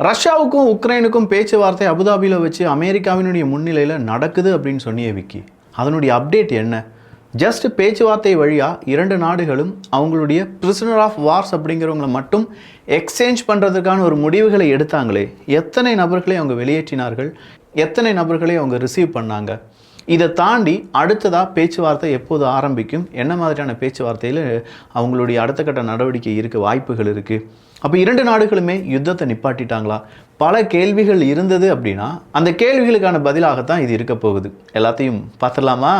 ரஷ்யாவுக்கும் உக்ரைனுக்கும் பேச்சுவார்த்தை அபுதாபியில் வச்சு அமெரிக்காவினுடைய முன்னிலையில் நடக்குது அப்படின்னு சொன்னியே விக்கி. அதனுடைய அப்டேட் என்ன? ஜஸ்ட் பேச்சுவார்த்தை வழியாக இரண்டு நாடுகளும் அவங்களுடைய பிரிசனர் ஆஃப் வார்ஸ் அப்படிங்கிறவங்களை மட்டும் எக்ஸ்சேஞ்ச் பண்ணுறதுக்கான ஒரு முடிவுகளை எடுத்தாங்களே, எத்தனை நபர்களை அவங்க வெளியேற்றினார்கள், எத்தனை நபர்களை அவங்க ரிசீவ் பண்ணாங்க? இதை தாண்டி அடுத்ததாக பேச்சுவார்த்தை எப்போது ஆரம்பிக்கும், என்ன மாதிரியான பேச்சுவார்த்தையில் அவங்களுடைய அடுத்த கட்ட நடவடிக்கை இருக்க வாய்ப்புகள் இருக்குது? அப்போ இரண்டு நாடுகளுமே யுத்தத்தை நிப்பாட்டிட்டாங்களா? பல கேள்விகள் இருந்தது. அப்படின்னா அந்த கேள்விகளுக்கான பதிலாகத்தான் இது இருக்க போகுது. எல்லாத்தையும் பார்த்துடலாமா?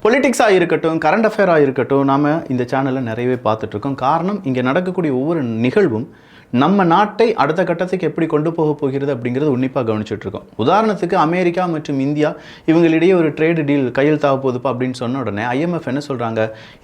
பொலிட்டிக்ஸாக இருக்கட்டும், கரண்ட் அஃபேராக இருக்கட்டும், நாம் இந்த சேனலில் நிறையவே பார்த்துட்ருக்கோம். காரணம், இங்கே நடக்கக்கூடிய ஒவ்வொரு நிகழ்வும் நம்ம நாட்டை அடுத்த கட்டத்துக்கு எப்படி கொண்டு போக போகிறது அப்படிங்கிறது உன்னிப்பாக கவனிச்சுட்ருக்கோம். உதாரணத்துக்கு அமெரிக்கா மற்றும் இந்தியா இவங்களிடையே ஒரு ட்ரேடு டீல் கையெழுத்தாக போகுதுப்பா அப்படின்னு சொன்ன உடனே IMF என்ன சொல்கிறாங்க?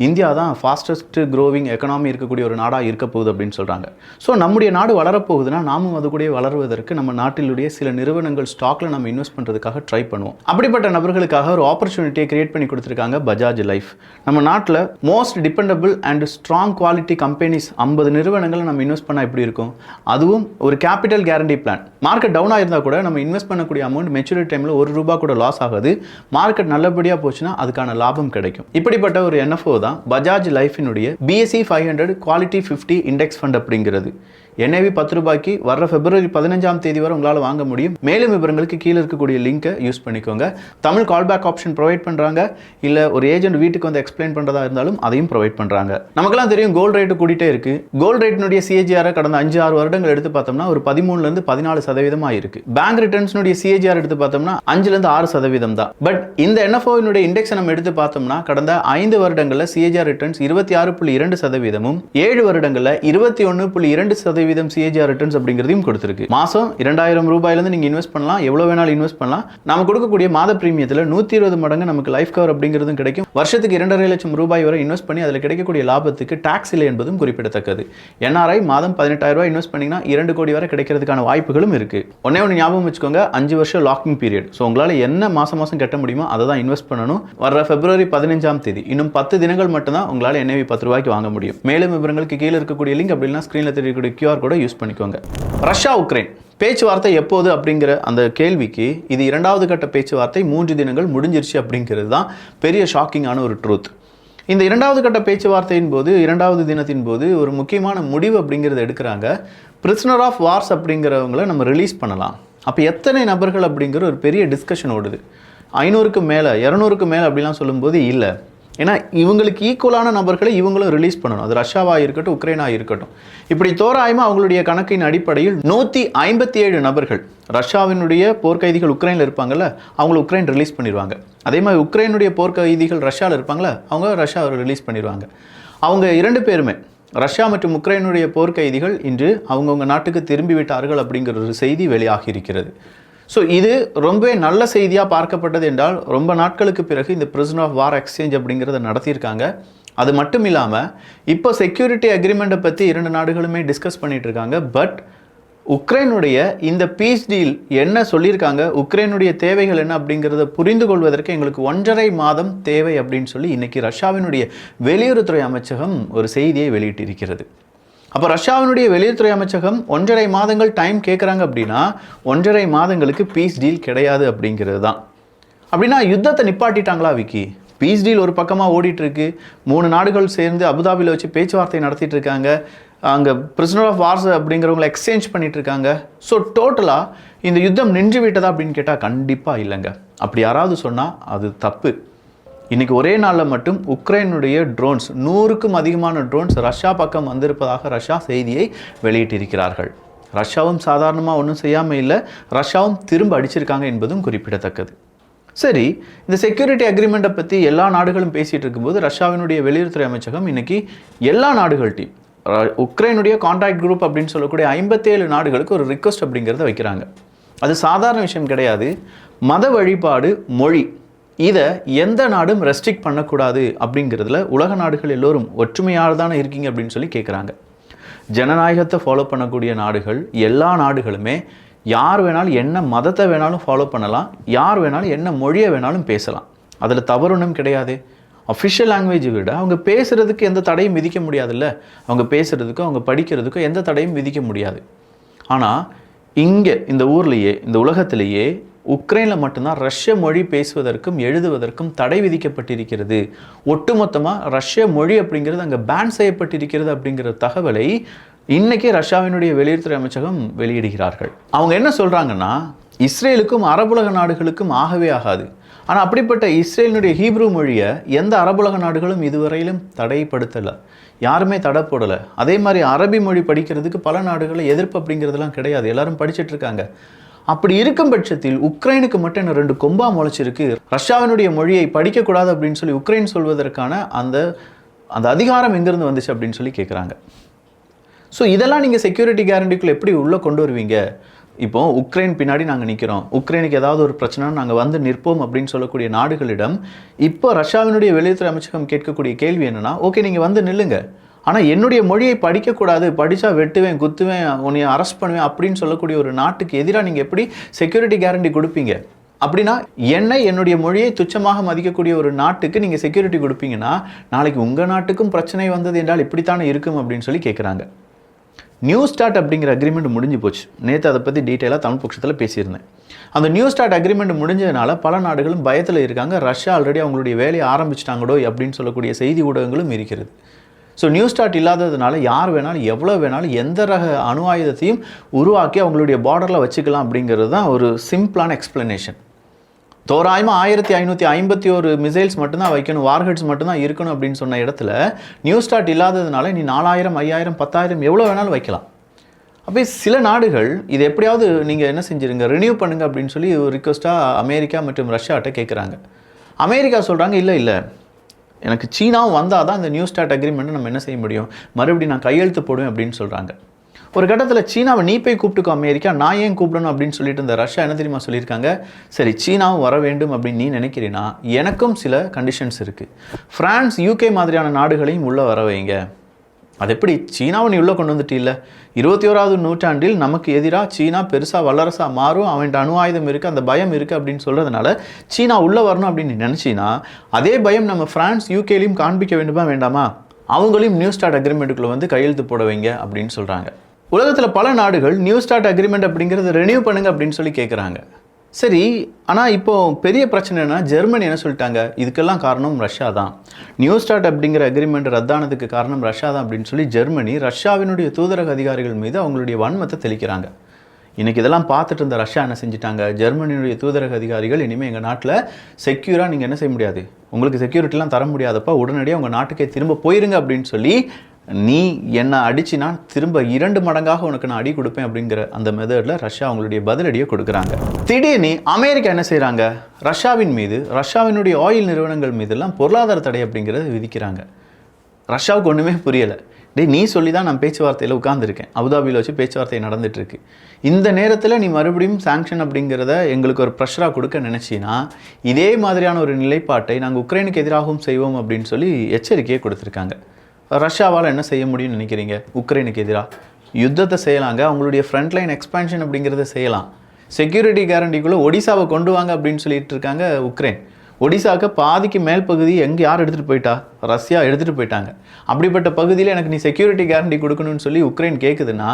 இந்தியா தான் ஃபாஸ்டஸ்ட் க்ரோவிங் எக்கனாமி இருக்கக்கூடிய ஒரு நாடாக இருக்க போகுது அப்படின்னு சொல்கிறாங்க. ஸோ நம்முடைய நாடு வளரப்போகுதுன்னா நாமும் அது கூட வளருவதற்கு நம்ம நாட்டிலுடைய சில நிறுவனங்கள் ஸ்டாக்கில் நம்ம இன்வெஸ்ட் பண்ணுறதுக்காக ட்ரை பண்ணுவோம். அப்படிப்பட்ட நபர்களுக்காக ஒரு ஆப்பர்ச்சுனிட்டியை கிரியேட் பண்ணி கொடுத்துருக்காங்க பஜாஜ் லைஃப். நம்ம நாட்டில் most dependable and strong quality companies 50 நிறுவனங்களை நம்ம இன்வெஸ்ட் பண்ணால் எப்படி இருக்கும்? அதுவும் ஒரு capital guarantee plan. Market down ஆயிருந்தா கூட நம்ம இன்வெஸ்ட் பண்ணக்கூடிய அமௌண்ட் மெச்சூரிட்டி டைமில் ₹1 கூட லாஸ் ஆகாது. மார்க்கெட் நல்லபடியாக போச்சுன்னா அதுக்கான லாபம் கிடைக்கும். இப்படிப்பட்ட ஒரு NFO தான் பஜாஜ் லைஃபினுடைய BSE 500 குவாலிட்டி 50 இண்டெக்ஸ் ஃபண்ட் அப்படிங்கிறது. NAV ₹10 வர February 15 வரை உங்களால் வாங்க முடியும். மேலும் விவரங்களுக்கு கீழே இருக்கக்கூடிய லிங்கை யூஸ் பண்ணிக்கோங்க. தமிழ் கால்பேக் ஆப்ஷன் ப்ரொவைட் பண்ணுறாங்க. இல்லை ஒரு ஏஜென்ட் வீட்டுக்கு வந்து எக்ஸ்பிளைன் பண்ணுறதா இருந்தாலும் அதையும் ப்ரொவைட் பண்ணுறாங்க. நமக்கெல்லாம் தெரியும் கோல்டு ரேட்டு கூட்டிகிட்டே இருக்குது. கோல்டு ரேட்டினுடைய CAGR கடந்த 5-6 வருடங்கள் எடுத்து பார்த்தோம்னா ஒரு 13% 14% இருக்குது. பேங்க் ரிட்டர்ன்ஸ்னுடைய CAGR எடுத்து பார்த்தோம்னா 5-6% தான். பட் இந்த NFOனுடைய இண்டெக்ஸை நம்ம எடுத்து பார்த்தோம்னா கடந்த 5 வருடங்களில் CAGR ரிட்டர்ன்ஸ் 26.2%, 7 வருடங்களில் 21.2% CAGR ரிட்டர்ன்ஸ் அப்படிங்கிறதையும் கொடுத்துருக்கு. மாதம் ₹2000 நீங்கள் இன்வெஸ்ட் பண்ணலாம், எவ்வளோ வேணாலும் இன்வெஸ்ட் பண்ணலாம். நம்ம கொடுக்கக்கூடிய மாத பிரீமியத்தில் 120 மடங்கு நமக்கு லைஃப் கவர் அப்படிங்கிறதும் கிடைக்கும். வருஷத்துக்கு ₹2.5 லட்சம் வரை இன்வெஸ்ட் பண்ணி அதில் கிடைக்கக்கூடிய லாபத்துக்கு டாக்ஸ் இல்லை என்பதும் குறிப்பிடத்தக்கது. NRI மாதம் ₹18,000 இன்வெஸ்ட் பண்ணிங்கன்னா ₹2 கோடி வரை கிடைக்கிறதுக்கான வாய்ப்புகளும் இருக்குது. ஒன்று ஞாபகம் வச்சுக்கோங்க, 5 வருஷம் லாக்கிங் பீரியட். ஸோ உங்களால் என்ன மாதம் கட்ட முடியுமோ அதை தான் இன்வெஸ்ட் பண்ணணும். வர February 15 இன்னும் 10 தினங்கள் மட்டும்தான் உங்களால் NAV ₹10 வாங்க முடியும். மேலும் விவரங்களுக்கு கீழே இருக்கக்கூடிய லிங்க் அப்படின்னா ஸ்க்ரீனில் தெரியக்கூடிய QR கூட யூஸ் பண்ணிக்கோங்க. ரஷ்யா உக்ரைன் பேச்சுவார்த்தை எப்போது அப்படிங்கிற அந்த கேள்விக்கு இது 2வது கட்ட பேச்சுவார்த்தை 3 தினங்கள் முடிஞ்சிருச்சு அப்படிங்கிறது தான் பெரிய ஷாக்கிங்கான ஒரு ட்ரூத். இந்த 2வது கட்ட பேச்சுவார்த்தையின் போது 2வது தினத்தின் போது ஒரு முக்கியமான முடிவு அப்படிங்கிறத எடுக்கிறாங்க. பிரிசனர் ஆஃப் வார்ஸ் அப்படிங்கிறவங்கள நம்ம ரிலீஸ் பண்ணலாம். அப்போ எத்தனை நபர்கள் அப்படிங்கிற ஒரு பெரிய டிஸ்கஷன் ஓடுது. 500க்கு மேலே 200க்கு மேலே அப்படிலாம் சொல்லும்போது இல்லை, ஏன்னா இவங்களுக்கு ஈக்குவலான நபர்களை இவங்களும் ரிலீஸ் பண்ணணும். அது ரஷ்யாவாக இருக்கட்டும், உக்ரைனாக இருக்கட்டும். இப்படி தோராயமாக அவங்களுடைய கணக்கின் அடிப்படையில் 157 நபர்கள் ரஷ்யாவினுடைய போர்க்கைதிகள் உக்ரைனில் இருப்பாங்கல்ல, அவங்கள உக்ரைன் ரிலீஸ் பண்ணிடுவாங்க. அதே மாதிரி உக்ரைனுடைய போர்க்கைதிகள் ரஷ்யாவில் இருப்பாங்களே, அவங்க ரஷ்யா ரிலீஸ் பண்ணிடுவாங்க. அவங்க 2 பேருமே ரஷ்யா மற்றும் உக்ரைனுடைய போர்க்கைதிகள் இன்று அவங்கவுங்க நாட்டுக்கு திரும்பி விட்டார்கள் அப்படிங்கிற ஒரு செய்தி வெளியாகி இருக்கிறது. ஸோ இது ரொம்பவே நல்ல செய்தியாக பார்க்கப்பட்டது என்றால் ரொம்ப நாட்களுக்கு பிறகு இந்த பிரிசனர் ஆஃப் வார் எக்ஸ்சேஞ்ச் அப்படிங்கிறத நடத்தியிருக்காங்க. அது மட்டும் இல்லாமல் இப்போ செக்யூரிட்டி அக்ரிமெண்ட்டை பற்றி 2 நாடுகளுமே டிஸ்கஸ் பண்ணிட்டு இருக்காங்க. பட் உக்ரைனுடைய இந்த பீஸ் டீல் என்ன சொல்லியிருக்காங்க, உக்ரைனுடைய தேவைகள் என்ன அப்படிங்கிறத புரிந்து கொள்வதற்கு எங்களுக்கு 1.5 மாதம் தேவை அப்படின்னு சொல்லி இன்றைக்கி ரஷ்யாவினுடைய வெளியுறவுத்துறை அமைச்சகம் ஒரு செய்தியை வெளியிட்டிருக்கிறது. அப்போ ரஷ்யாவினுடைய வெளியுறவுத்துறை அமைச்சகம் 1.5 மாதங்கள் டைம் கேட்குறாங்க. அப்படின்னா 1.5 மாதங்களுக்கு பீஸ் டீல் கிடையாது அப்படிங்கிறது தான். அப்படின்னா யுத்தத்தை நிப்பாட்டிட்டாங்களா விக்கி? பீஸ் டீல் ஒரு பக்கமாக ஓடிட்டுருக்கு. 3 நாடுகள் சேர்ந்து அபுதாபியில் வச்சு பேச்சுவார்த்தை நடத்திட்டு இருக்காங்க. அங்கே பிரிசனர் ஆஃப் வார்ஸ் அப்படிங்கிறவங்களை எக்ஸ்சேஞ்ச் பண்ணிட்டு இருக்காங்க. ஸோ டோட்டலாக இந்த யுத்தம் நின்று விட்டதா அப்படின்னு கேட்டால் கண்டிப்பாக இல்லைங்க. அப்படி யாராவது சொன்னால் அது தப்பு. இன்றைக்கி ஒரே நாளில் மட்டும் உக்ரைனுடைய ட்ரோன்ஸ் 100க்கும் அதிகமான ட்ரோன்ஸ் ரஷ்யா பக்கம் வந்திருப்பதாக ரஷ்யா செய்தியை வெளியிட்டிருக்கிறார்கள். ரஷ்யாவும் சாதாரணமாக ஒன்றும் செய்யாமல் இல்லை, ரஷ்யாவும் திரும்ப அடிச்சிருக்காங்க என்பதும் குறிப்பிடத்தக்கது. சரி, இந்த செக்யூரிட்டி அக்ரிமெண்ட்டை பற்றி எல்லா நாடுகளும் பேசிகிட்டு இருக்கும்போது ரஷ்யாவினுடைய வெளியுறவுத்துறை அமைச்சகம் இன்றைக்கி எல்லா நாடுகள்ட்டையும் உக்ரைனுடைய கான்டாக்ட் குரூப் அப்படின்னு சொல்லக்கூடிய 57 நாடுகளுக்கு ஒரு ரிக்வஸ்ட் அப்படிங்கிறத வைக்கிறாங்க. அது சாதாரண விஷயம் கிடையாது. மத வழிபாடு, மொழி, இதை எந்த நாடும் ரெஸ்ட்ரிக்ட் பண்ணக்கூடாது அப்படிங்கிறதுல உலக நாடுகள் எல்லோரும் ஒற்றுமையாக தானே இருக்கீங்க அப்படின்னு சொல்லி கேட்குறாங்க. ஜனநாயகத்தை ஃபாலோ பண்ணக்கூடிய நாடுகள், எல்லா நாடுகளுமே யார் வேணாலும் என்ன மதத்தை வேணாலும் ஃபாலோ பண்ணலாம், யார் வேணாலும் என்ன மொழியை வேணாலும் பேசலாம். அதில் தவறு ஒன்றும் கிடையாது. அஃபிஷியல் லாங்குவேஜை விட அவங்க பேசுகிறதுக்கு எந்த தடையும் விதிக்க முடியாதுல்ல. அவங்க பேசுகிறதுக்கோ அவங்க படிக்கிறதுக்கோ எந்த தடையும் விதிக்க முடியாது. ஆனால் இங்கே இந்த ஊர்லேயே, இந்த உலகத்திலேயே உக்ரைனில் மட்டும்தான் ரஷ்ய மொழி பேசுவதற்கும் எழுதுவதற்கும் தடை விதிக்கப்பட்டிருக்கிறது. ஒட்டுமொத்தமாக ரஷ்ய மொழி அப்படிங்கிறது அங்கே பேன் செய்யப்பட்டிருக்கிறது அப்படிங்கிற தகவலை இன்றைக்கே ரஷ்யாவினுடைய வெளியுறவுத்துறை அமைச்சகம் வெளியிடுகிறார்கள். அவங்க என்ன சொல்கிறாங்கன்னா, இஸ்ரேலுக்கும் அரபுலக நாடுகளுக்கும் ஆகவே ஆகாது. ஆனால் அப்படிப்பட்ட இஸ்ரேலினுடைய ஹீப்ரு மொழியை எந்த அரபுலக நாடுகளும் இதுவரையிலும் தடைப்படுத்தலை, யாருமே தடை போடலை. அதே மாதிரி அரபி மொழி படிக்கிறதுக்கு பல நாடுகளில் எதிர்ப்பு அப்படிங்கிறதுலாம் கிடையாது, எல்லாரும் படிச்சுட்டு இருக்காங்க. அப்படி இருக்கும் பட்சத்தில் உக்ரைனுக்கு மட்டும் என்ன 2 கொம்பா முளைச்சிருக்கு, ரஷ்யாவினுடைய மொழியை படிக்கக்கூடாது அப்படின்னு சொல்லி உக்ரைன் சொல்வதற்கான அந்த அந்த அதிகாரம் எங்கேருந்து வந்துச்சு அப்படின்னு சொல்லி கேட்குறாங்க. ஸோ இதெல்லாம் நீங்கள் செக்யூரிட்டி கேரண்டிக்குள்ளே எப்படி உள்ளே கொண்டு வருவீங்க? இப்போ உக்ரைன் பின்னாடி நாங்கள் நிற்கிறோம், உக்ரைனுக்கு ஏதாவது ஒரு பிரச்சனை நாங்கள் வந்து நிற்போம் அப்படின்னு சொல்லக்கூடிய நாடுகளிடம் இப்போ ரஷ்யாவினுடைய வெளியுறவுத்துறை அமைச்சகம் கேட்கக்கூடிய கேள்வி என்னென்னா, ஓகே நீங்கள் வந்து நில்லுங்க, ஆனால் என்னுடைய மொழியை படிக்கக்கூடாது, படித்தா வெட்டுவேன், குத்துவேன், உன்னை அரெஸ்ட் பண்ணுவேன் அப்படின்னு சொல்லக்கூடிய ஒரு நாட்டுக்கு எதிராக நீங்கள் எப்படி செக்யூரிட்டி கேரண்டி கொடுப்பீங்க? அப்படின்னா என்னுடைய மொழியை துச்சமாக மதிக்கக்கூடிய ஒரு நாட்டுக்கு நீங்கள் செக்யூரிட்டி கொடுப்பீங்கன்னா நாளைக்கு உங்கள் நாட்டுக்கும் பிரச்சனை வந்தது என்றால் இப்படித்தானே இருக்கும் அப்படின்னு சொல்லி கேட்குறாங்க. நியூ ஸ்டார்ட் அப்படிங்கிற அக்ரிமெண்ட் முடிஞ்சு போச்சு. நேற்று அதை பற்றி டீட்டெயிலாக தமிழ் பட்சத்தில் பேசியிருந்தேன். அந்த நியூ ஸ்டார்ட் அக்ரிமெண்ட் முடிஞ்சதுனால பல நாடுகளும் பயத்தில் இருக்காங்க. ரஷ்யா ஆல்ரெடி அவங்களுடைய வேலையை ஆரம்பிச்சிட்டாங்களோ அப்படின்னு சொல்லக்கூடிய செய்தி ஊடகங்களும் இருக்கிறது. ஸோ நியூ ஸ்டார்ட் இல்லாததுனால யார் வேணாலும் எவ்வளோ வேணாலும் எந்த ரக அணு ஆயுதத்தையும் உருவாக்கி அவங்களுடைய பார்டரில் வச்சுக்கலாம் அப்படிங்கிறது தான் ஒரு சிம்பிளான எக்ஸ்பிளனேஷன். தோராயமாக 1551 மிசைல்ஸ் மட்டும்தான் வைக்கணும், வார்ஹெட்ஸ் மட்டும்தான் இருக்கணும் அப்படின்னு சொன்ன இடத்துல நியூ ஸ்டார்ட் இல்லாததுனால நீ 4000, 5000, 10,000 எவ்வளோ வேணாலும் வைக்கலாம். அப்போ சில நாடுகள் இது எப்படியாவது நீங்கள் என்ன செஞ்சுருங்க, ரினியூ பண்ணுங்க அப்படின்னு சொல்லி ஒரு ரிக்வஸ்ட்டாக அமெரிக்கா மற்றும் ரஷ்யாட்ட கேட்குறாங்க. அமெரிக்கா சொல்கிறாங்க, இல்லை எனக்கு சீனாவும் வந்தால் தான் இந்த நியூ ஸ்டார்ட் அக்ரிமெண்ட்டை நம்ம என்ன செய்ய முடியும், மறுபடியும் நான் கையெழுத்து போடுவேன் அப்படின்னு சொல்கிறாங்க. ஒரு கட்டத்தில் சீனாவை நீ போய் கூப்பிட்டுக்கோ அமெரிக்கா, நான் ஏன் கூப்பிடணும் அப்படின்னு சொல்லிட்டு இந்த ரஷ்யா என்ன தெரியுமா சொல்லியிருக்காங்க, சரி சீனாவும் வர வேண்டும் அப்படின்னு நீ நினைக்கிறீன்னா எனக்கும் சில கண்டிஷன்ஸ் இருக்குது, ஃப்ரான்ஸ் யூகே மாதிரியான நாடுகளையும் உள்ளே வர வைங்க. அது எப்படி சீனாவை நீ உள்ளே கொண்டு வந்துட்டு இல்லை, 21ஆவது நூற்றாண்டில் நமக்கு எதிராக சீனா பெருசாக வல்லரசாக மாறும், அவன்கிட்ட அணு ஆயுதம் இருக்குது, அந்த பயம் இருக்குது அப்படின்னு சொல்கிறதுனால சீனா உள்ளே வரணும் அப்படின்னு நீ நினச்சின்னா அதே பயம் நம்ம ஃப்ரான்ஸ் யூகேலையும் காண்பிக்க வேண்டுமா வேண்டாமா, அவங்களையும் நியூ ஸ்டார்ட் அக்ரிமெண்ட்டுக்குள்ளே வந்து கையெழுத்து போட வைங்க அப்படின்னு சொல்கிறாங்க. உலகத்தில் பல நாடுகள் நியூ ஸ்டார்ட் அக்ரிமெண்ட் அப்படிங்கிறது ரெனியூ பண்ணுங்க அப்படின்னு சொல்லி கேட்குறாங்க. சரி, ஆனால் இப்போது பெரிய பிரச்சனைனா ஜெர்மனி என்ன சொல்லிட்டாங்க, இதுக்கெல்லாம் காரணம் ரஷ்யா தான், நியூ ஸ்டார்ட் அப்படிங்கிற அக்ரிமெண்ட் ரத்தானதுக்கு காரணம் ரஷ்யா தான் அப்படின்னு சொல்லி ஜெர்மனி ரஷ்யாவினுடைய தூதரக அதிகாரிகள் மீது அவங்களுடைய வன்மத்தை தெளிக்கிறாங்க. இன்றைக்கி இதெல்லாம் பார்த்துட்டு இருந்த ரஷ்யா என்ன செஞ்சுட்டாங்க, ஜெர்மனியுடைய தூதரக அதிகாரிகள் இனிமேல் எங்கள் நாட்டில் செக்யூராக நீங்கள் என்ன செய்ய முடியாது, உங்களுக்கு செக்யூரிட்டிலாம் தர முடியாதப்பா, உடனடியாக உங்கள் நாட்டுக்கே திரும்ப போயிருங்க அப்படின்னு சொல்லி, நீ என்னை அடிச்சினா திரும்ப 2 மடங்காக உனக்கு நான் அடி கொடுப்பேன் அப்படிங்கிற அந்த மெத்தடில் ரஷ்யா அவங்களுடைய பதிலடியை கொடுக்குறாங்க. திடீர்னு அமெரிக்கா என்ன செய்கிறாங்க, ரஷ்யாவின் மீது, ரஷ்யாவினுடைய ஆயில் நிறுவனங்கள் மீதெல்லாம் பொருளாதார தடை அப்படிங்கிறத விதிக்கிறாங்க. ரஷ்யாவுக்கு ஒன்றுமே புரியலை. நீ சொல்லி தான் நான் பேச்சுவார்த்தையில் உட்கார்ந்துருக்கேன், அபுதாபியில் வச்சு பேச்சுவார்த்தை நடந்துகிட்ருக்கு, இந்த நேரத்தில் நீ மறுபடியும் சாங்ஷன் அப்படிங்கிறத எங்களுக்கு ஒரு ப்ரெஷராக கொடுக்க நினச்சின்னா இதே மாதிரியான ஒரு நிலைப்பாட்டை நாங்கள் உக்ரைனுக்கு எதிராகவும் செய்வோம் அப்படின்னு சொல்லி எச்சரிக்கையை கொடுத்துருக்காங்க. ரஷ்யாவால் என்ன செய்ய முடியும்னு நினைக்கிறீங்க, உக்ரைனுக்கு எதிராக யுத்தத்தை செய்யலாங்க, அவங்களுடைய ஃப்ரண்ட்லைன் எக்ஸ்பான்ஷன் அப்படிங்கிறத செய்யலாம், செக்யூரிட்டி கேரண்டிக்குள்ளே ஒடிசாவை கொண்டு வாங்க அப்படின்னு சொல்லிட்டு இருக்காங்க உக்ரைன். ஒடிசாவுக்கு பாதிக்கு மேல் பகுதி யார் எடுத்துகிட்டு போயிட்டா, ரஷ்யா எடுத்துகிட்டு போயிட்டாங்க. அப்படிப்பட்ட பகுதியில் எனக்கு நீ செக்யூரிட்டி கேரண்டி கொடுக்கணும்னு சொல்லி உக்ரைன் கேட்குதுன்னா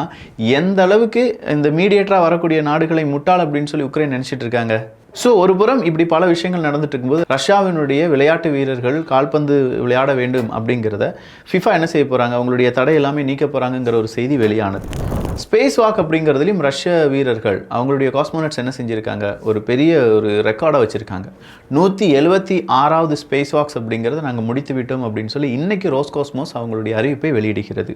எந்த அளவுக்கு இந்த மீடியேட்டராக வரக்கூடிய நாடுகளை முட்டாள் அப்படின்னு சொல்லி உக்ரைன் நினச்சிட்டு இருக்காங்க. ஸோ ஒரு புறம் இப்படி பல விஷயங்கள் நடந்துட்டு இருக்கும்போது ரஷ்யாவினுடைய விளையாட்டு வீரர்கள் கால்பந்து விளையாட வேண்டும் அப்படிங்கிறத ஃபிஃபா என்ன செய்ய போகிறாங்க, அவங்களுடைய தடை எல்லாமே நீக்க போகிறாங்கங்கிற ஒரு செய்தி வெளியானது. ஸ்பேஸ் வாக் அப்படிங்கிறதுலையும் ரஷ்ய வீரர்கள் அவங்களுடைய காஸ்மோனட்ஸ் என்ன செஞ்சுருக்காங்க, ஒரு பெரிய ஒரு ரெக்கார்டை வச்சுருக்காங்க. 176வது ஸ்பேஸ் வாக்ஸ் அப்படிங்கிறத நாங்கள் முடித்து விட்டோம் அப்படின்னு சொல்லி இன்றைக்கி ரோஸ்காஸ்மோஸ் அவங்களுடைய அறிவிப்பை வெளியிடுகிறது.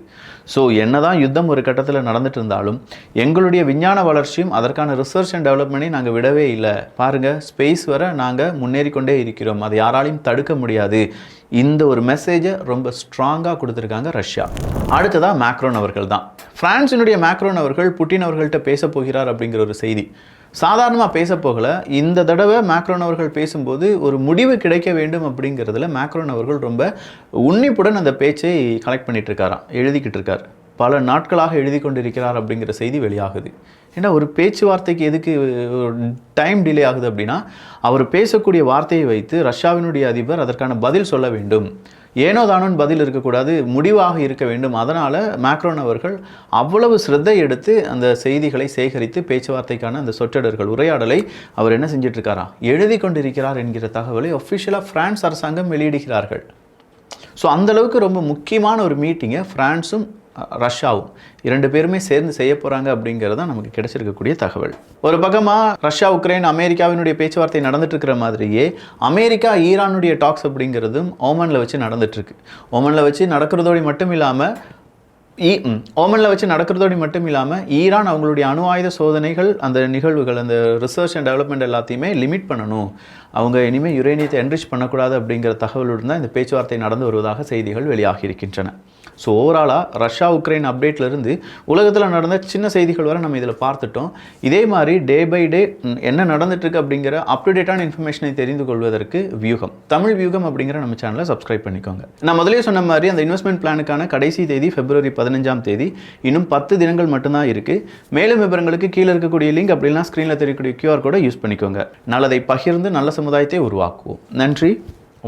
ஸோ என்னதான் யுத்தம் ஒரு கட்டத்தில் நடந்துட்டு இருந்தாலும் எங்களுடைய விஞ்ஞான வளர்ச்சியும் அதற்கான ரிசர்ச் அண்ட் டெவலப்மெண்ட்டையும் நாங்கள் விடவே இல்லை. பாருங்கள், ஸ்பேஸ் வர நாங்கள் முன்னேறிக்கொண்டே இருக்கிறோம், அதை யாராலையும் தடுக்க முடியாது. இந்த ஒரு மெசேஜை ரொம்ப ஸ்ட்ராங்காக கொடுத்துருக்காங்க ரஷ்யா. அடுத்ததாக மேக்ரோன் அவர்கள் தான். பிரான்சினுடைய மேக்ரோன் அவர்கள் புட்டின் அவர்கள்ட்ட பேச போகிறார் அப்படிங்கிற ஒரு செய்தி சாதாரணமாக பேச போகலை. இந்த தடவை மேக்ரோன் அவர்கள் பேசும்போது ஒரு முடிவு கிடைக்க வேண்டும் அப்படிங்கிறதுல மேக்ரோன் அவர்கள் ரொம்ப உன்னிப்புடன் அந்த பேச்சை கலெக்ட் பண்ணிட்டு இருக்காராம், எழுதிக்கிட்டு இருக்கார். பல நாட்களாக எழுதி கொண்டிருக்கிறார் அப்படிங்கிற செய்தி வெளியாகுது. ஏன்னா ஒரு பேச்சுவார்த்தைக்கு எதுக்கு டைம் டிலே ஆகுது அப்படின்னா, அவர் பேசக்கூடிய வார்த்தையை வைத்து ரஷ்யாவினுடைய அதிபர் அதற்கான பதில் சொல்ல வேண்டும். ஏனோ தானோன்னு பதில் இருக்கக்கூடாது, முடிவாக இருக்க வேண்டும். அதனால் மேக்ரோன் அவர்கள் அவ்வளவு சிரத்தை எடுத்து அந்த செய்திகளை சேகரித்து பேச்சுவார்த்தைக்கான அந்த சொற்றொடர்கள் உரையாடலை அவர் என்ன செஞ்சிட்ருக்காரா, எழுதி கொண்டிருக்கிறார் என்கிற தகவலை ஒஃபிஷியலாக பிரான்ஸ் அரசாங்கம் வெளியிடுகிறார்கள். ஸோ அந்தளவுக்கு ரொம்ப முக்கியமான ஒரு மீட்டிங்கை ஃப்ரான்ஸும் ரஷ்யாவும் 2 பேருமே சேர்ந்து செய்ய போகிறாங்க அப்படிங்கிறது தான் நமக்கு கிடைச்சிருக்கக்கூடிய தகவல். ஒரு பக்கமாக ரஷ்யா, உக்ரைன், அமெரிக்காவினுடைய பேச்சுவார்த்தை நடந்துட்டு இருக்கிற மாதிரியே அமெரிக்கா ஈரானுடைய டாக்ஸ் அப்படிங்கிறதும் ஓமனில் வச்சு நடந்துட்டுருக்கு. ஓமனில் வச்சு நடக்கிறதோடு மட்டும் இல்லாமல் ஈரான் அவங்களுடைய அணு ஆயுத சோதனைகள், அந்த நிகழ்வுகள், அந்த ரிசர்ச் அண்ட் டெவலப்மெண்ட் எல்லாத்தையுமே லிமிட் பண்ணணும், அவங்க இனிமேல் யுரேனியத்தை என்ரிச் பண்ணக்கூடாது அப்படிங்கிற தகவலுடன் தான் இந்த பேச்சுவார்த்தை நடந்து வருவதாக செய்திகள் வெளியாகி இருக்கின்றன. ஸோ ஓவராலாக ரஷ்யா உக்ரைன் அப்டேட்லேருந்து உலகத்தில் நடந்த சின்ன செய்திகள் வரை நம்ம இதில் பார்த்துட்டோம். இதே மாதிரி டே பை டே என்ன நடந்துட்டுருக்கு அப்படிங்கிற அப்டேட்டான இன்ஃபர்மேஷனை தெரிந்து கொள்வதற்கு வியூகம், தமிழ் வியூகம் அப்படிங்கிற நம்ம சேனலை சப்ஸ்கிரைப் பண்ணிக்கோங்க. நான் முதலே சொன்ன மாதிரி அந்த இன்வெஸ்ட்மெண்ட் பிளானுக்கான கடைசி தேதி February 15 இன்னும் 10 தினங்கள் மட்டும்தான் இருக்குது. மேலும் விவரங்களுக்கு கீழே இருக்கக்கூடிய லிங்க் அப்படின்னா ஸ்க்ரீனில் தெரியக்கூடிய QR கோடை யூஸ் பண்ணிக்கோங்க. நல்லதை பகிர்ந்து நல்ல சமுதாயத்தை உருவாக்குவோம். நன்றி,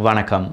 வணக்கம்.